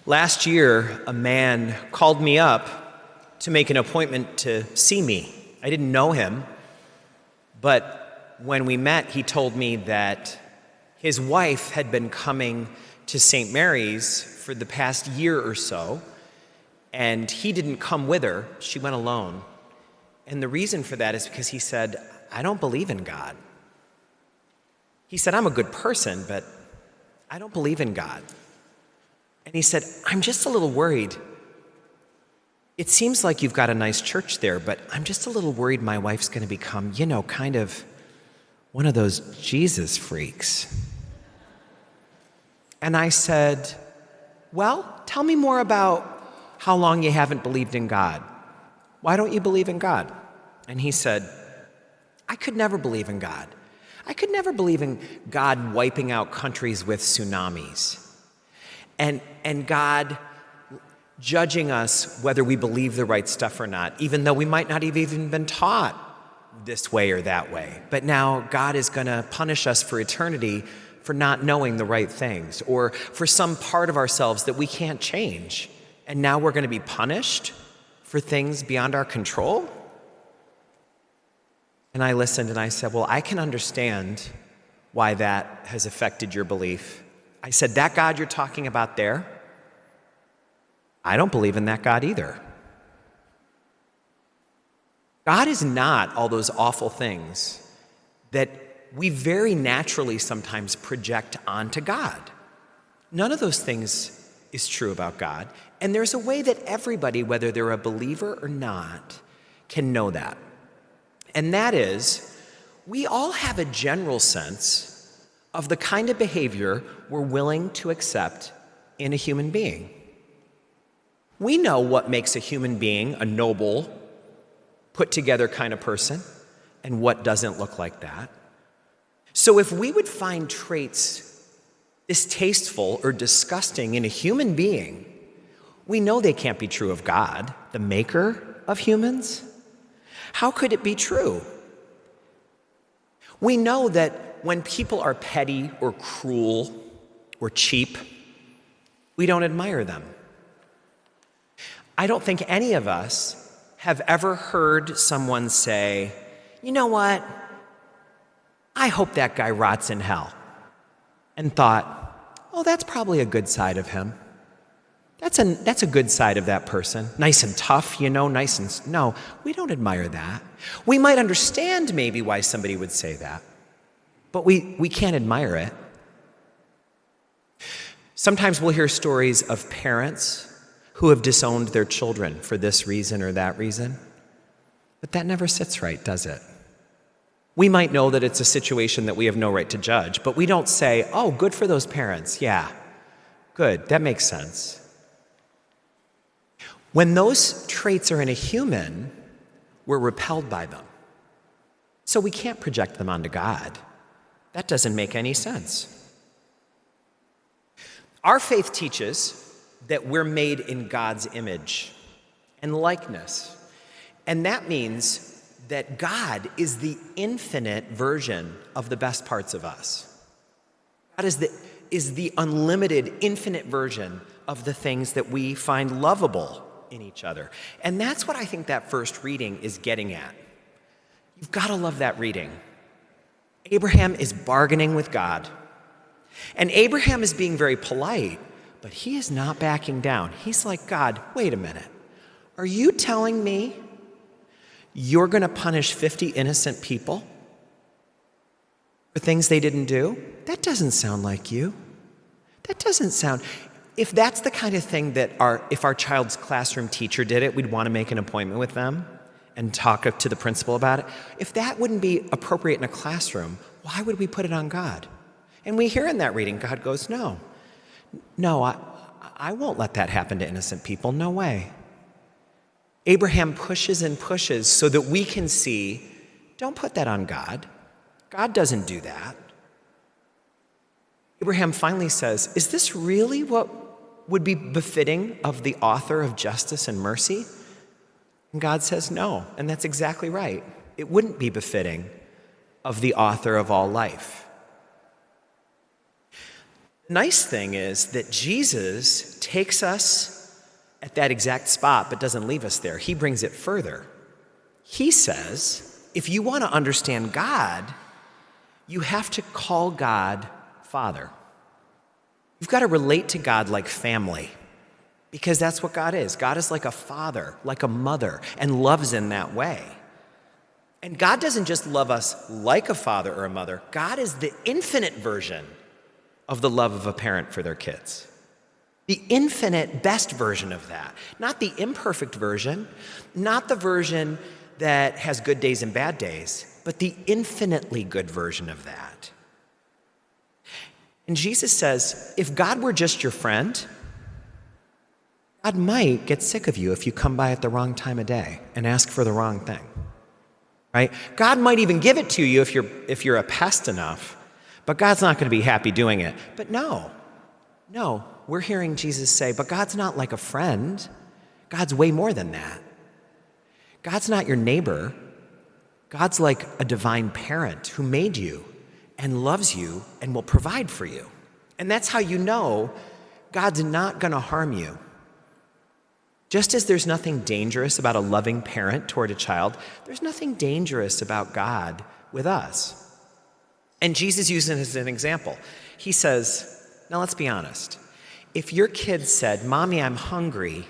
Last year, a man called me up to make an appointment to see me. I didn't know him, but when we met, he told me that his wife had been coming to St. Mary's for the past year or so, and he didn't come with her. She went alone. And the reason for that is because he said, I don't believe in God. He said, I'm a good person, but I don't believe in God. And he said, I'm just a little worried. It seems like you've got a nice church there, but I'm just a little worried my wife's going to become, kind of one of those Jesus freaks. And I said, well, tell me more about how long you haven't believed in God. Why don't you believe in God? And he said, I could never believe in God. I could never believe in God wiping out countries with tsunamis. And God judging us whether we believe the right stuff or not, even though we might not have even been taught this way or that way. But now God is going to punish us for eternity for not knowing the right things, or for some part of ourselves that we can't change. And now we're going to be punished for things beyond our control? And I listened and I said, well, I can understand why that has affected your belief. I said, that God you're talking about there, I don't believe in that God either. God is not all those awful things that we very naturally sometimes project onto God. None of those things is true about God. And there's a way that everybody, whether they're a believer or not, can know that. And that is, we all have a general sense of the kind of behavior we're willing to accept in a human being. We know what makes a human being a noble, put-together kind of person, and what doesn't look like that. So if we would find traits distasteful or disgusting in a human being, we know they can't be true of God, the maker of humans. How could it be true? We know that when people are petty or cruel or cheap, we don't admire them. I don't think any of us have ever heard someone say, you know what? I hope that guy rots in hell. And thought, oh, that's probably a good side of him. That's a good side of that person. Nice and tough, nice and... No, we don't admire that. We might understand maybe why somebody would say that, but we can't admire it. Sometimes we'll hear stories of parents who have disowned their children for this reason or that reason, but that never sits right, does it? We might know that it's a situation that we have no right to judge, but we don't say, oh, good for those parents. Yeah, good, that makes sense. When those traits are in a human, we're repelled by them. So we can't project them onto God. That doesn't make any sense. Our faith teaches that we're made in God's image and likeness. And that means that God is the infinite version of the best parts of us. God is the unlimited, infinite version of the things that we find lovable in each other. And that's what I think that first reading is getting at. You've got to love that reading. Abraham is bargaining with God. And Abraham is being very polite, but he is not backing down. He's like, God, wait a minute. Are you telling me you're going to punish 50 innocent people for things they didn't do? That doesn't sound like you. That doesn't sound... If that's the kind of thing that if our child's classroom teacher did it, we'd want to make an appointment with them and talk to the principal about it. If that wouldn't be appropriate in a classroom, why would we put it on God? And we hear in that reading, God goes, no, I won't let that happen to innocent people. No way. Abraham pushes and pushes so that we can see, don't put that on God. God doesn't do that. Abraham finally says, is this really what would be befitting of the author of justice and mercy? And God says no, and that's exactly right. It wouldn't be befitting of the author of all life. The nice thing is that Jesus takes us at that exact spot but doesn't leave us there. He brings it further. He says, if you want to understand God, you have to call God Father. You've got to relate to God like family, because that's what God is. God is like a father, like a mother, and loves in that way. And God doesn't just love us like a father or a mother. God is the infinite version of the love of a parent for their kids. The infinite best version of that. Not the imperfect version, not the version that has good days and bad days, but the infinitely good version of that. And Jesus says, if God were just your friend, God might get sick of you if you come by at the wrong time of day and ask for the wrong thing, right? God might even give it to you if you're a pest enough, but God's not going to be happy doing it. But no, we're hearing Jesus say, but God's not like a friend. God's way more than that. God's not your neighbor. God's like a divine parent who made you and loves you and will provide for you. And that's how you know God's not going to harm you. Just as there's nothing dangerous about a loving parent toward a child, there's nothing dangerous about God with us. And Jesus uses it as an example. He says, now let's be honest. If your kid said, Mommy, I'm hungry,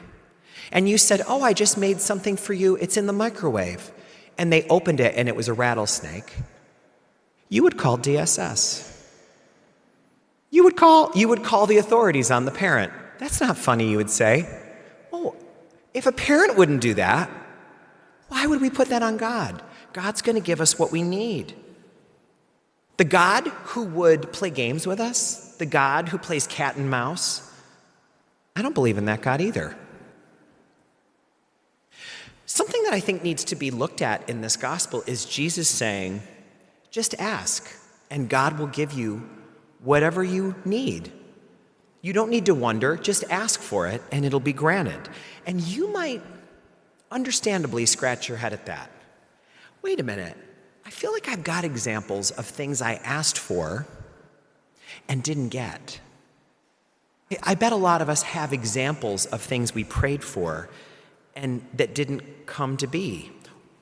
and you said, oh, I just made something for you, it's in the microwave, and they opened it and it was a rattlesnake, you would call DSS. You would call the authorities on the parent. That's not funny, you would say. Well, if a parent wouldn't do that, why would we put that on God? God's going to give us what we need. The God who would play games with us, the God who plays cat and mouse, I don't believe in that God either. Something that I think needs to be looked at in this gospel is Jesus saying, just ask, and God will give you whatever you need. You don't need to wonder, just ask for it, and it'll be granted. And you might understandably scratch your head at that. Wait a minute, I feel like I've got examples of things I asked for and didn't get. I bet a lot of us have examples of things we prayed for and that didn't come to be.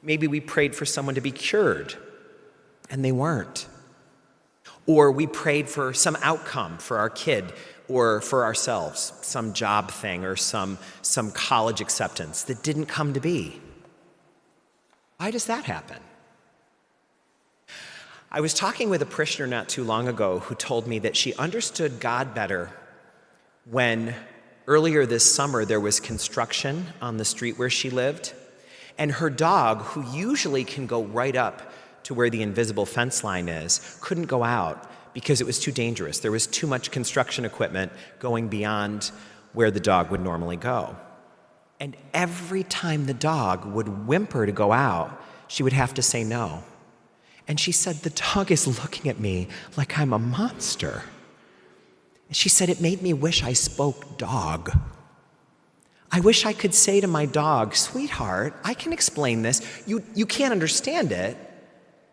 Maybe we prayed for someone to be cured, and they weren't. Or we prayed for some outcome for our kid or for ourselves, some job thing or some college acceptance that didn't come to be. Why does that happen? I was talking with a parishioner not too long ago who told me that she understood God better when earlier this summer there was construction on the street where she lived, and her dog, who usually can go right up to where the invisible fence line is, couldn't go out because it was too dangerous. There was too much construction equipment going beyond where the dog would normally go. And every time the dog would whimper to go out, she would have to say no. And she said, the dog is looking at me like I'm a monster. And she said, it made me wish I spoke dog. I wish I could say to my dog, sweetheart, I can explain this. You can't understand it,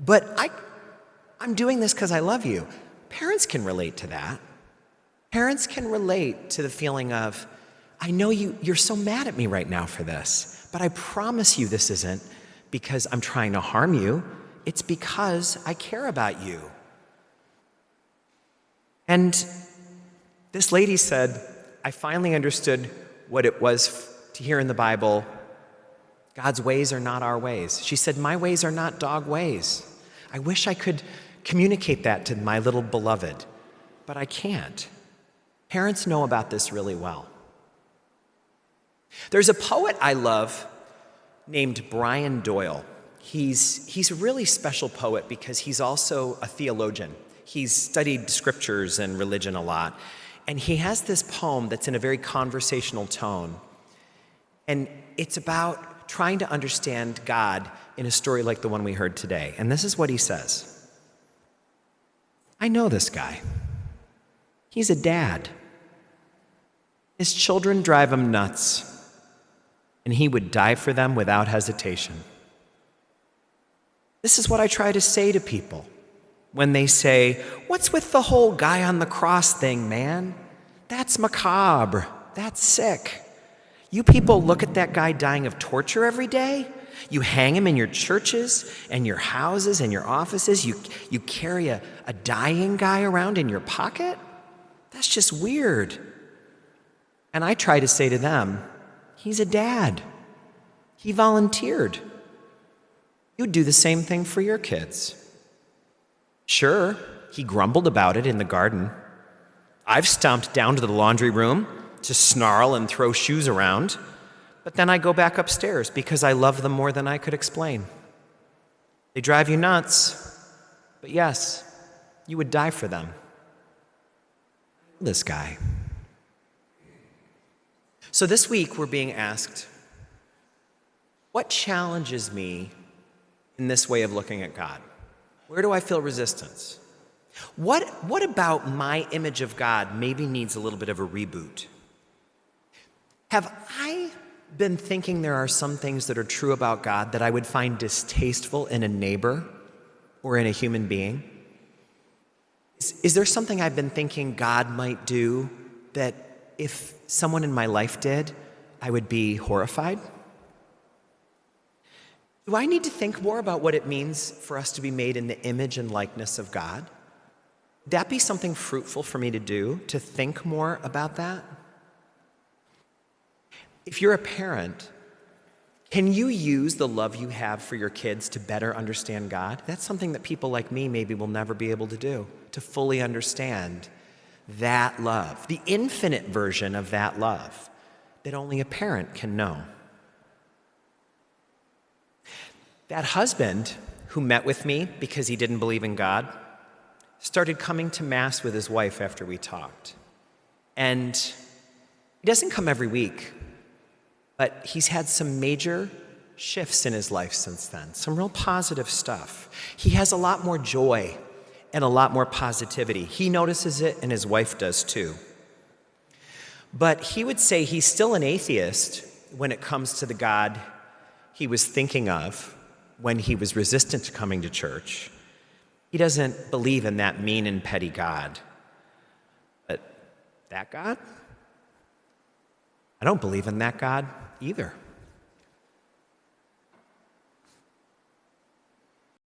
but I'm doing this because I love you. Parents can relate to that. Parents can relate to the feeling of, I know you're so mad at me right now for this, but I promise you this isn't because I'm trying to harm you. It's because I care about you. And this lady said, I finally understood what it was to hear in the Bible, God's ways are not our ways. She said, my ways are not dog ways. I wish I could communicate that to my little beloved, but I can't. Parents know about this really well. There's a poet I love named Brian Doyle. He's a really special poet because he's also a theologian. He's studied scriptures and religion a lot. And he has this poem that's in a very conversational tone. And it's about trying to understand God in a story like the one we heard today. And this is what he says. I know this guy. He's a dad. His children drive him nuts, and he would die for them without hesitation. This is what I try to say to people when they say, what's with the whole guy on the cross thing, man? That's macabre. that's sick. You people look at that guy dying of torture every day. You hang him in your churches and your houses and your offices. You carry a dying guy around in your pocket. That's just weird. And I try to say to them, he's a dad. He volunteered. You'd do the same thing for your kids. Sure, he grumbled about it in the garden. I've stomped down to the laundry room to snarl and throw shoes around, but then I go back upstairs because I love them more than I could explain. They drive you nuts, but yes, you would die for them. This guy. So this week we're being asked, what challenges me in this way of looking at God? Where do I feel resistance? What about my image of God maybe needs a little bit of a reboot? Have I been thinking there are some things that are true about God that I would find distasteful in a neighbor or in a human being? Is there something I've been thinking God might do that if someone in my life did, I would be horrified? Do I need to think more about what it means for us to be made in the image and likeness of God? Would that be something fruitful for me to do, to think more about that? If you're a parent, can you use the love you have for your kids to better understand God? That's something that people like me maybe will never be able to do, to fully understand that love, the infinite version of that love that only a parent can know. That husband who met with me because he didn't believe in God started coming to Mass with his wife after we talked. And he doesn't come every week, but he's had some major shifts in his life since then, some real positive stuff. He has a lot more joy and a lot more positivity. He notices it, and his wife does too. But he would say he's still an atheist when it comes to the God he was thinking of when he was resistant to coming to church. He doesn't believe in that mean and petty God. But that God? I don't believe in that God either.